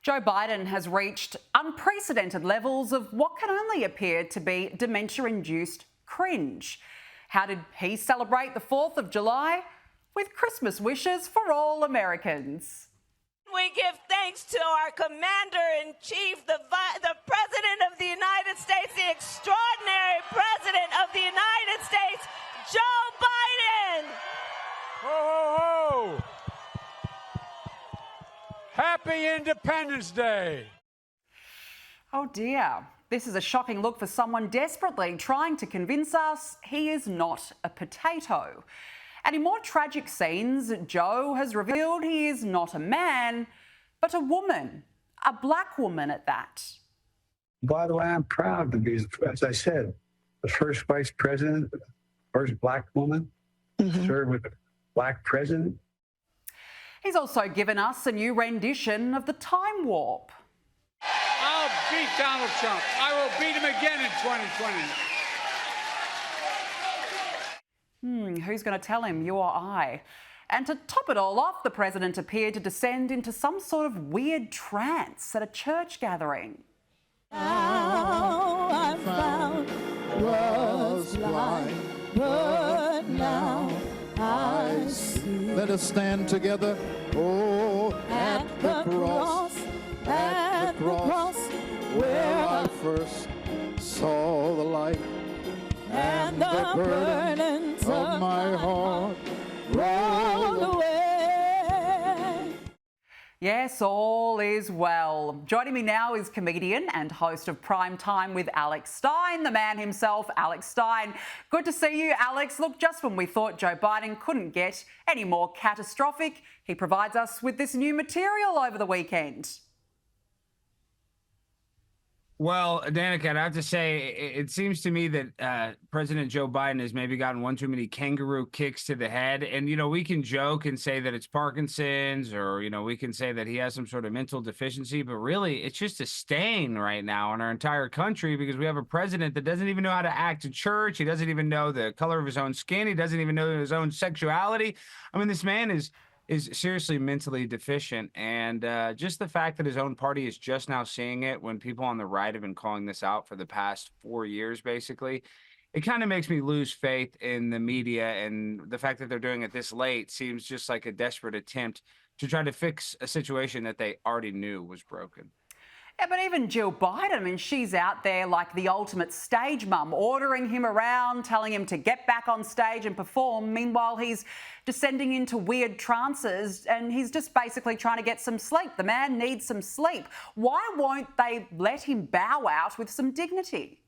Joe Biden has reached unprecedented levels of what can only appear to be dementia-induced cringe. How did he celebrate the 4th of July? With Christmas wishes for all Americans. We give thanks to our Commander-in-Chief, the President of the United States, the extraordinary President of the United States, Joe Biden. Ho, ho, ho! Happy Independence Day! Oh dear, this is a shocking look for someone desperately trying to convince us he is not a potato. And in more tragic scenes, Joe has revealed he is not a man, but a woman, a black woman at that. By the way, I'm proud to be, as I said, the first vice president, first black woman to serve with a black president. He's also given us a new rendition of the time warp. I'll beat Donald Trump. I will beat him again in 2020. Who's going to tell him, you or I? And to top it all off, the president appeared to descend into some sort of weird trance at a church gathering. Now I found was blind, but now I see. Let us stand together. Oh, At the cross, at the cross, where I first saw the light and the burdens of my heart rolled away. Yes, all is well. Joining me now is comedian and host of Prime Time with Alex Stein, the man himself, Alex Stein. Good to see you, Alex. Look, just when we thought Joe Biden couldn't get any more catastrophic, he provides us with this new material over the weekend. Well, Danica, I'd have to say, it seems to me that President Joe Biden has maybe gotten one too many kangaroo kicks to the head. And, you know, we can joke and say that it's Parkinson's, or, you know, we can say that he has some sort of mental deficiency, but really it's just a stain right now in our entire country, because we have a president that doesn't even know how to act in church. He doesn't even know the color of his own skin. He doesn't even know his own sexuality. I mean, this man is seriously mentally deficient. And just the fact that his own party is just now seeing it, when people on the right have been calling this out for the past 4 years, basically, it kind of makes me lose faith in the media. And the fact that they're doing it this late seems just like a desperate attempt to try to fix a situation that they already knew was broken. Yeah, but even Jill Biden, I mean, she's out there like the ultimate stage mum, ordering him around, telling him to get back on stage and perform. Meanwhile, he's descending into weird trances and he's just basically trying to get some sleep. The man needs some sleep. Why won't they let him bow out with some dignity?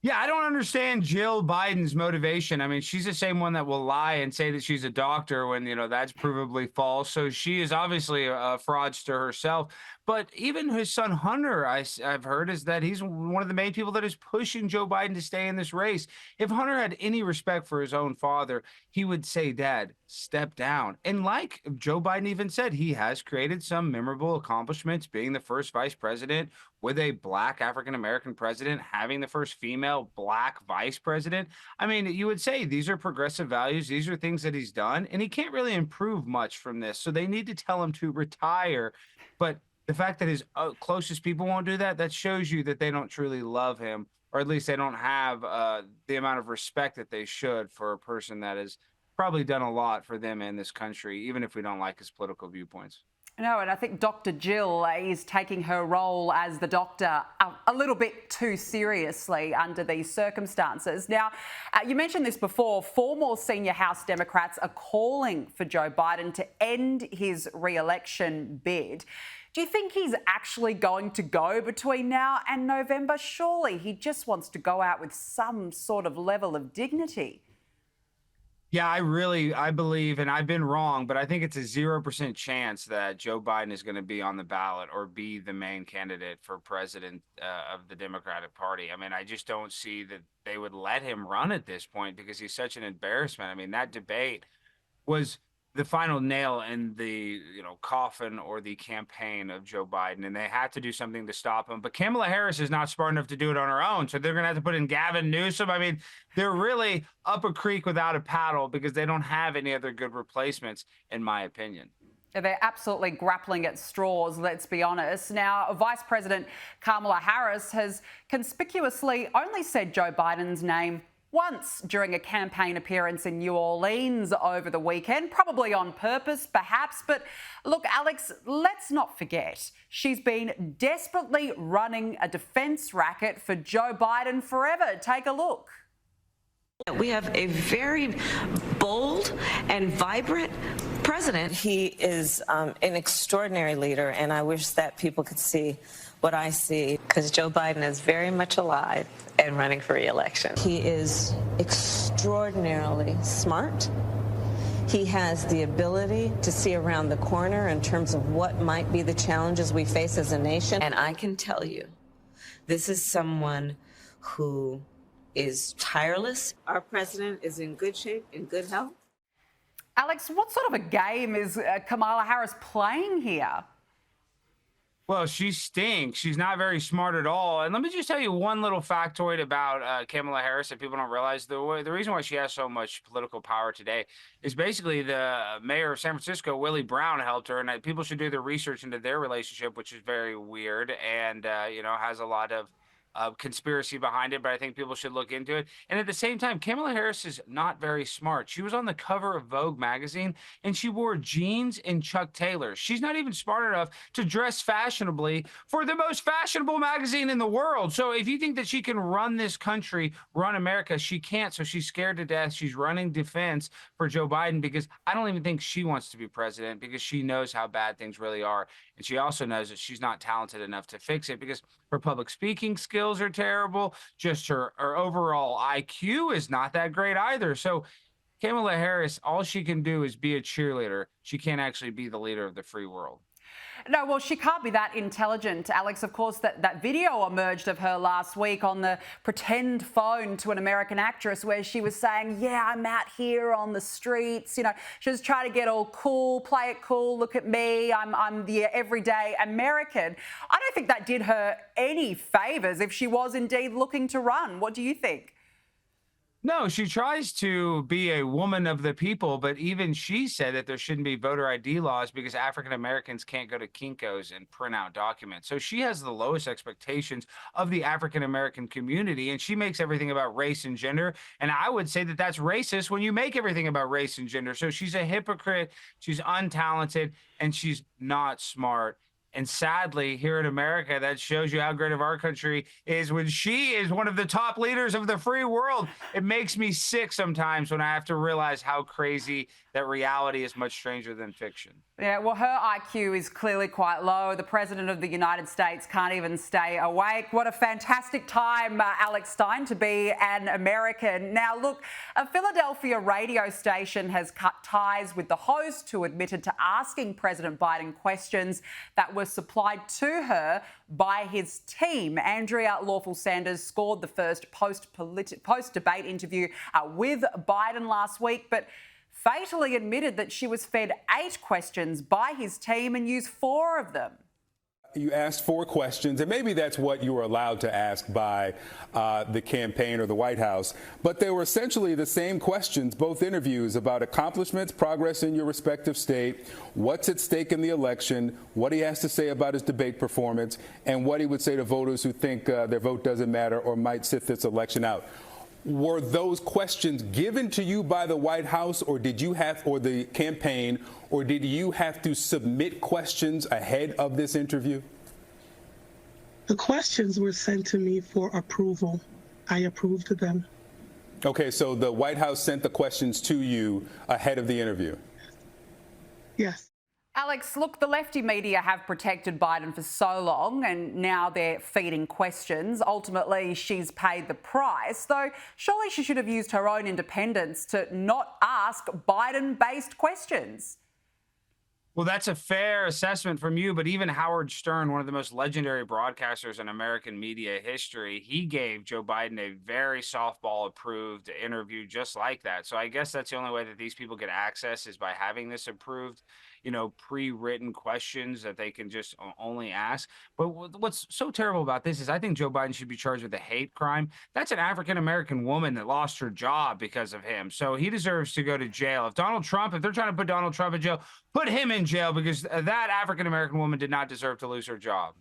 Yeah, I don't understand Jill Biden's motivation. I mean, she's the same one that will lie and say that she's a doctor when, you know, that's provably false. So she is obviously a fraudster herself. But even his son Hunter, I've heard, is that he's one of the main people that is pushing Joe Biden to stay in this race. If Hunter had any respect for his own father, he would say, "Dad, step down." And like Joe Biden even said, he has created some memorable accomplishments, being the first vice president with a black African-American president, having the first female black vice president. I mean, you would say these are progressive values. These are things that he's done, and he can't really improve much from this. So they need to tell him to retire. But the fact that his closest people won't do that, that shows you that they don't truly love him, or at least they don't have the amount of respect that they should for a person that has probably done a lot for them and this country, even if we don't like his political viewpoints. No, and I think Dr. Jill is taking her role as the doctor a little bit too seriously under these circumstances. Now, you mentioned this before, 4 more senior House Democrats are calling for Joe Biden to end his re-election bid. Do you think he's actually going to go between now and November? Surely he just wants to go out with some sort of level of dignity. Yeah, I believe, and I've been wrong, but I think it's a 0% chance that Joe Biden is going to be on the ballot or be the main candidate for president of the Democratic Party. I mean, I just don't see that they would let him run at this point, because he's such an embarrassment. I mean, that debate was the final nail in the, you know, coffin or the campaign of Joe Biden, and they had to do something to stop him. But Kamala Harris is not smart enough to do it on her own, so they're going to have to put in Gavin Newsom. I mean, they're really up a creek without a paddle, because they don't have any other good replacements, in my opinion. They're absolutely grappling at straws, let's be honest. Now, Vice President Kamala Harris has conspicuously only said Joe Biden's name once during a campaign appearance in New Orleans over the weekend, probably on purpose, perhaps. But look, Alex, let's not forget, she's been desperately running a defence racket for Joe Biden forever. Take a look. We have a very bold and vibrant president. He is an extraordinary leader, and I wish that people could see what I see. Because Joe Biden is very much alive and running for re-election. He is extraordinarily smart. He has the ability to see around the corner in terms of what might be the challenges we face as a nation. And I can tell you, this is someone who is tireless. Our president is in good shape, in good health. Alex, what sort of a game is Kamala Harris playing here? Well, she stinks. She's not very smart at all. And let me just tell you one little factoid about Kamala Harris that people don't realize. The reason why she has so much political power today is basically the mayor of San Francisco, Willie Brown, helped her. And people should do their research into their relationship, which is very weird and, has a lot of conspiracy behind it, but I think people should look into it. And at the same time, Kamala Harris is not very smart. She was on the cover of Vogue magazine and she wore jeans and Chuck Taylors. She's not even smart enough to dress fashionably for the most fashionable magazine in the world. So if you think that she can run this country, run America, she can't. So she's scared to death. She's running defense for Joe Biden because I don't even think she wants to be president because she knows how bad things really are. And she also knows that she's not talented enough to fix it because her public speaking skills are terrible. Just her overall IQ is not that great either. So Kamala Harris, all she can do is be a cheerleader. She can't actually be the leader of the free world. No, well, she can't be that intelligent, Alex. Of course, that video emerged of her last week on the pretend phone to an American actress where she was saying, yeah, I'm out here on the streets. She was trying to get all cool, play it cool, look at me, I'm the everyday American. I don't think that did her any favours if she was indeed looking to run. What do you think? No, she tries to be a woman of the people, but even she said that there shouldn't be voter ID laws because African Americans can't go to Kinko's and print out documents. So she has the lowest expectations of the African American community, and she makes everything about race and gender. And I would say that that's racist when you make everything about race and gender. So she's a hypocrite, she's untalented, and she's not smart. And sadly, here in America, that shows you how great of our country is when she is one of the top leaders of the free world. It makes me sick sometimes when I have to realize how crazy that reality is much stranger than fiction. Yeah, well, her IQ is clearly quite low. The President of the United States can't even stay awake. What a fantastic time, Alex Stein, to be an American. Now, look, a Philadelphia radio station has cut ties with the host who admitted to asking President Biden questions that were supplied to her by his team. Andrea Lawful Sanders scored the first post-debate interview with Biden last week, but fatally admitted that she was fed 8 questions by his team and used 4 of them. You asked 4 questions, and maybe that's what you were allowed to ask by the campaign or the White House. But they were essentially the same questions, both interviews, about accomplishments, progress in your respective state, what's at stake in the election, what he has to say about his debate performance, and what he would say to voters who think their vote doesn't matter or might sit this election out. Were those questions given to you by the White House, or did you have, or the campaign, or did you have to submit questions ahead of this interview? The questions were sent to me for approval. I approved of them. Okay, so the White House sent the questions to you ahead of the interview? Yes. Alex, look, the lefty media have protected Biden for so long and now they're feeding questions. Ultimately, she's paid the price, though surely she should have used her own independence to not ask Biden-based questions. Well, that's a fair assessment from you, but even Howard Stern, one of the most legendary broadcasters in American media history, he gave Joe Biden a very softball-approved interview just like that. So I guess that's the only way that these people get access is by having this approved pre-written questions that they can just only ask. But what's so terrible about this is I think Joe Biden should be charged with a hate crime. That's an African-American woman that lost her job because of him. So he deserves to go to jail. If they're trying to put Donald Trump in jail, put him in jail, because that African-American woman did not deserve to lose her job.